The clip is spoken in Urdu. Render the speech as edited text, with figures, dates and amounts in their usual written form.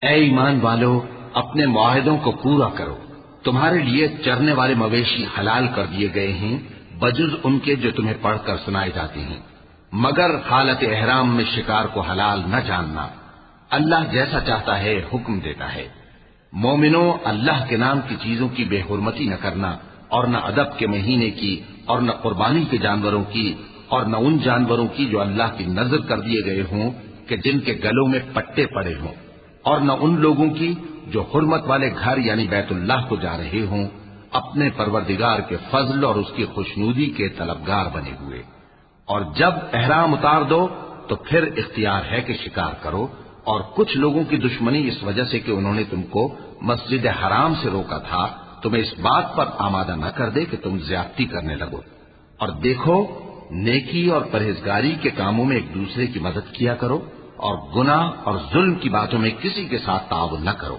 اے ایمان والو، اپنے معاہدوں کو پورا کرو۔ تمہارے لیے چرنے والے مویشی حلال کر دیے گئے ہیں بجز ان کے جو تمہیں پڑھ کر سنائے جاتے ہیں، مگر حالت احرام میں شکار کو حلال نہ جاننا۔ اللہ جیسا چاہتا ہے حکم دیتا ہے۔ مومنوں، اللہ کے نام کی چیزوں کی بے حرمتی نہ کرنا، اور نہ ادب کے مہینے کی، اور نہ قربانی کے جانوروں کی، اور نہ ان جانوروں کی جو اللہ کی نذر کر دیے گئے ہوں کہ جن کے گلوں میں پٹے پڑے ہوں، اور نہ ان لوگوں کی جو حرمت والے گھر یعنی بیت اللہ کو جا رہے ہوں، اپنے پروردگار کے فضل اور اس کی خوشنودی کے طلبگار بنے ہوئے۔ اور جب احرام اتار دو تو پھر اختیار ہے کہ شکار کرو، اور کچھ لوگوں کی دشمنی اس وجہ سے کہ انہوں نے تم کو مسجد حرام سے روکا تھا، تمہیں اس بات پر آمادہ نہ کر دے کہ تم زیادتی کرنے لگو۔ اور دیکھو، نیکی اور پرہیزگاری کے کاموں میں ایک دوسرے کی مدد کیا کرو، اور گناہ اور ظلم کی باتوں میں کسی کے ساتھ تعاون نہ کرو۔